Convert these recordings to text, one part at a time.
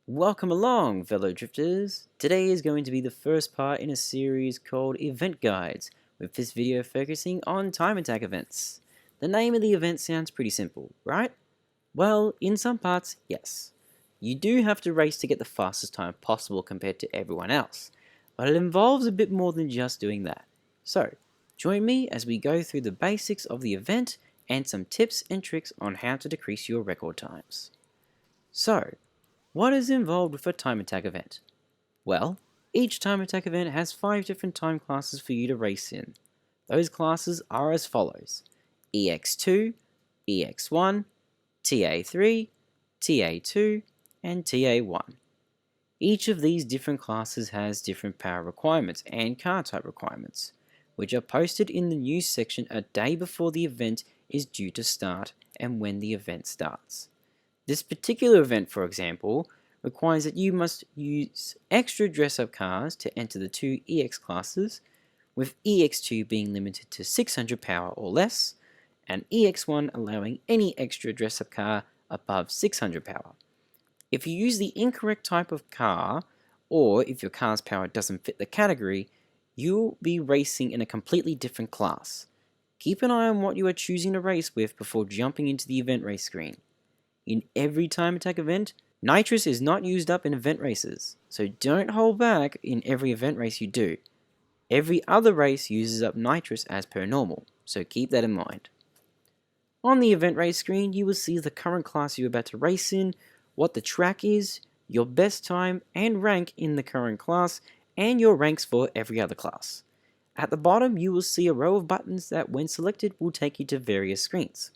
Welcome along, fellow drifters! Today is going to be the first part in a series called Event Guides, with this video focusing on time attack events. The name of the event sounds pretty simple, right? Well, in some parts, yes. You do have to race to get the fastest time possible compared to everyone else, but it involves a bit more than just doing that. So, join me as we go through the basics of the event and some tips and tricks on how to decrease your record times. So, what is involved with a time attack event? Well, each time attack event has 5 different time classes for you to race in. Those classes are as follows: EX2, EX1, TA3, TA2, and TA1. Each of these different classes has different power requirements and car type requirements, which are posted in the news section a day before the event is due to start and when the event starts. This particular event, for example, requires that you must use extra dress-up cars to enter the 2 EX classes, with EX2 being limited to 600 power or less, and EX1 allowing any extra dress-up car above 600 power. If you use the incorrect type of car, or if your car's power doesn't fit the category, you'll be racing in a completely different class. Keep an eye on what you are choosing to race with before jumping into the event race screen. In every time attack event, nitrous is not used up in event races, so don't hold back in every event race you do. Every other race uses up nitrous as per normal, so keep that in mind. On the event race screen, you will see the current class you're about to race in, what the track is, your best time and rank in the current class, and your ranks for every other class. At the bottom, you will see a row of buttons that, when selected, will take you to various screens.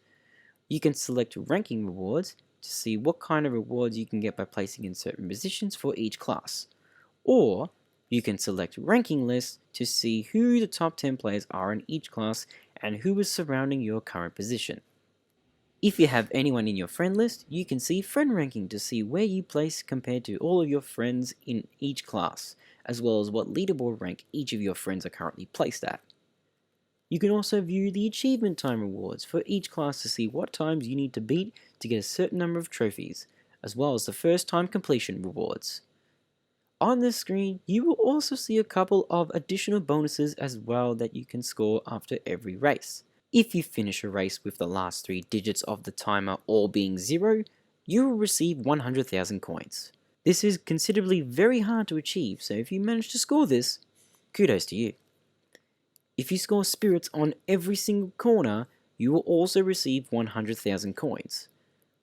You can select ranking rewards to see what kind of rewards you can get by placing in certain positions for each class. Or you can select ranking lists to see who the top 10 players are in each class and who is surrounding your current position. If you have anyone in your friend list, you can see friend ranking to see where you place compared to all of your friends in each class, as well as what leaderboard rank each of your friends are currently placed at. You can also view the achievement time rewards for each class to see what times you need to beat to get a certain number of trophies, as well as the first time completion rewards. On this screen, you will also see a couple of additional bonuses as well that you can score after every race. If you finish a race with the last 3 digits of the timer all being 0, you will receive 100,000 coins. This is considerably very hard to achieve, so if you manage to score this, kudos to you. If you score spirits on every single corner, you will also receive 100,000 coins.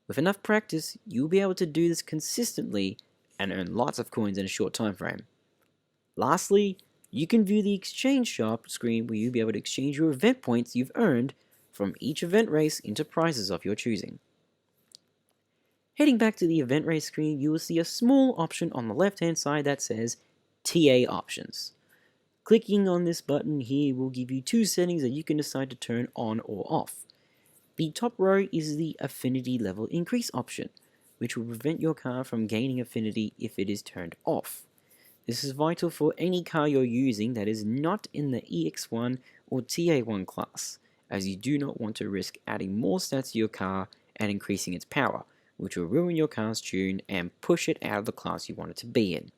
With enough practice, you'll be able to do this consistently and earn lots of coins in a short time frame. Lastly, you can view the exchange shop screen where you'll be able to exchange your event points you've earned from each event race into prizes of your choosing. Heading back to the event race screen, you will see a small option on the left hand side that says TA options. Clicking on this button here will give you 2 settings that you can decide to turn on or off. The top row is the affinity level increase option, which will prevent your car from gaining affinity if it is turned off. This is vital for any car you're using that is not in the EX1 or TA1 class, as you do not want to risk adding more stats to your car and increasing its power, which will ruin your car's tune and push it out of the class you want it to be in.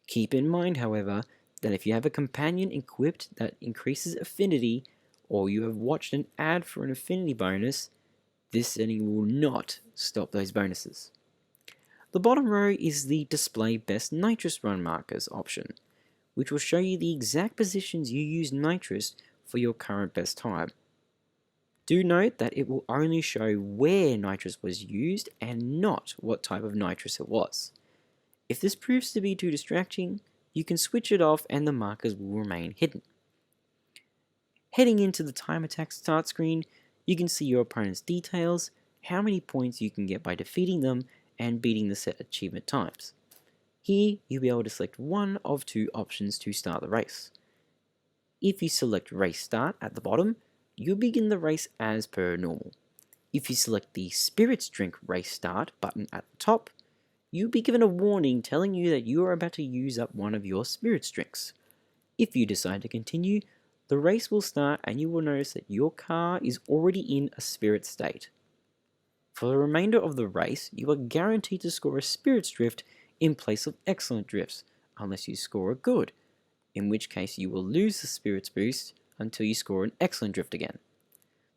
Keep in mind, however, that if you have a companion equipped that increases affinity, or you have watched an ad for an affinity bonus, this setting will not stop those bonuses. The bottom row is the display best nitrous run markers option, which will show you the exact positions you use nitrous for your current best time. Do note that it will only show where nitrous was used and not what type of nitrous it was. If this proves to be too distracting, you can switch it off and the markers will remain hidden. Heading into the time attack start screen, you can see your opponent's details, how many points you can get by defeating them, and beating the set achievement times. Here, you'll be able to select one of 2 options to start the race. If you select Race Start at the bottom, you'll begin the race as per normal. If you select the Spirits Drink Race Start button at the top, you'll be given a warning telling you that you are about to use up one of your spirits drinks. If you decide to continue, the race will start and you will notice that your car is already in a spirit state. For the remainder of the race, you are guaranteed to score a Spirits Drift in place of Excellent Drifts, unless you score a Good, in which case you will lose the Spirits Boost until you score an Excellent Drift again.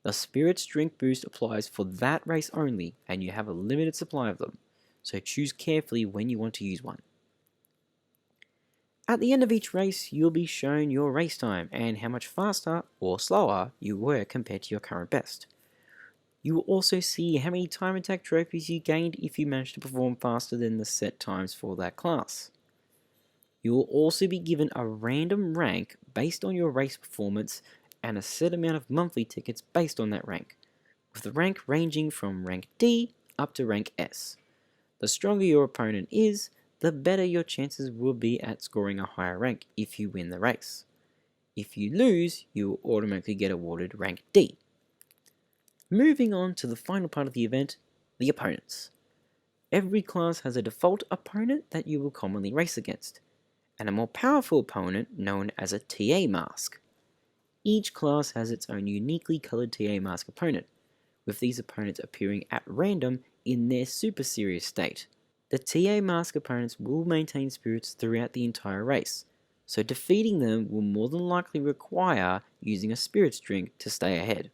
The Spirits Drink Boost applies for that race only, and you have a limited supply of them, so choose carefully when you want to use one. At the end of each race, you'll be shown your race time and how much faster or slower you were compared to your current best. You will also see how many time attack trophies you gained if you managed to perform faster than the set times for that class. You will also be given a random rank based on your race performance and a set amount of monthly tickets based on that rank, with the rank ranging from rank D up to rank S. The stronger your opponent is, the better your chances will be at scoring a higher rank if you win the race. If you lose, you will automatically get awarded rank D. Moving on to the final part of the event, the opponents. Every class has a default opponent that you will commonly race against, and a more powerful opponent known as a TA mask. Each class has its own uniquely coloured TA mask opponent, with these opponents appearing at random in their super serious state. The TA mask opponents will maintain spirits throughout the entire race, so defeating them will more than likely require using a spirits drink to stay ahead.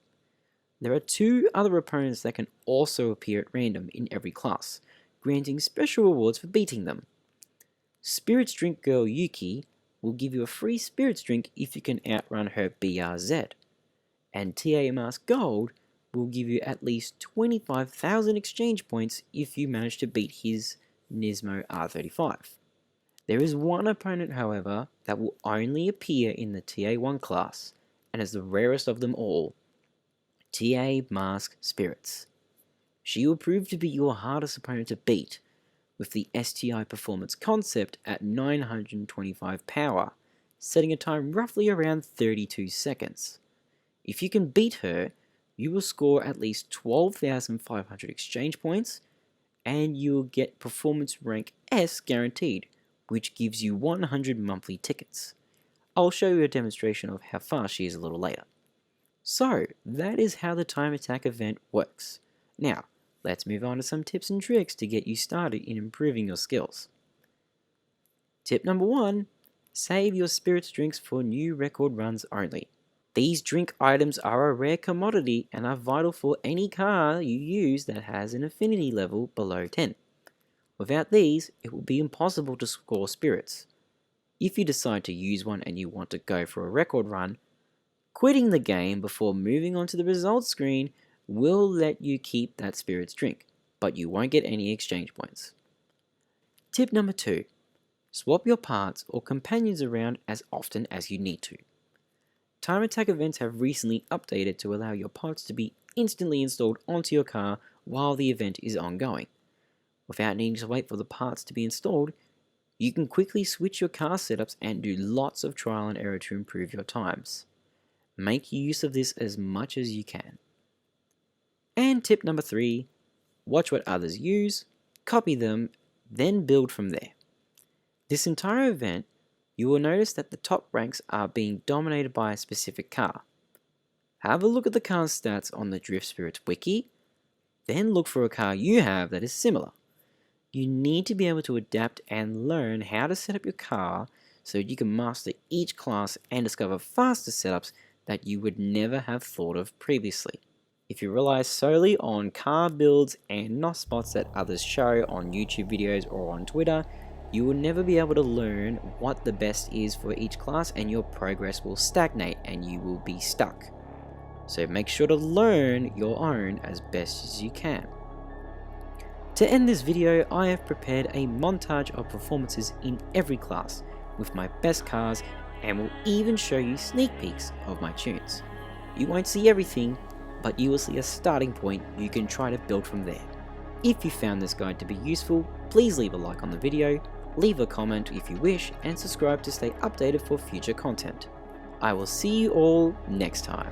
There are two other opponents that can also appear at random in every class, granting special rewards for beating them. Spirits Drink Girl Yuki will give you a free spirits drink if you can outrun her BRZ, and TA Mask Gold will give you at least 25,000 exchange points if you manage to beat his Nismo R35. There is one opponent, however, that will only appear in the TA1 class, and is the rarest of them all, TA Mask Spirits. She will prove to be your hardest opponent to beat, with the STI performance concept at 925 power, setting a time roughly around 32 seconds. If you can beat her, you will score at least 12,500 exchange points, and you will get performance rank S guaranteed, which gives you 100 monthly tickets. I'll show you a demonstration of how fast she is a little later. So, that is how the time attack event works. Now, let's move on to some tips and tricks to get you started in improving your skills. Tip number 1, save your spirits drinks for new record runs only. These drink items are a rare commodity and are vital for any car you use that has an affinity level below 10. Without these, it will be impossible to score spirits. If you decide to use one and you want to go for a record run, quitting the game before moving on to the results screen will let you keep that spirits drink, but you won't get any exchange points. Tip number 2, swap your parts or companions around as often as you need to. Time attack events have recently updated to allow your parts to be instantly installed onto your car while the event is ongoing. Without needing to wait for the parts to be installed, you can quickly switch your car setups and do lots of trial and error to improve your times. Make use of this as much as you can. And tip number 3, watch what others use, copy them, then build from there. This entire event, you will notice that the top ranks are being dominated by a specific car. Have a look at the car's stats on the Drift Spirits wiki, then look for a car you have that is similar. You need to be able to adapt and learn how to set up your car so you can master each class and discover faster setups that you would never have thought of previously. If you rely solely on car builds and not spots that others show on YouTube videos or on Twitter, you will never be able to learn what the best is for each class, and your progress will stagnate and you will be stuck. So make sure to learn your own as best as you can. To end this video, I have prepared a montage of performances in every class with my best cars, and will even show you sneak peeks of my tunes. You won't see everything, but you will see a starting point you can try to build from there. If you found this guide to be useful, please leave a like on the video, leave a comment if you wish, and subscribe to stay updated for future content. I will see you all next time.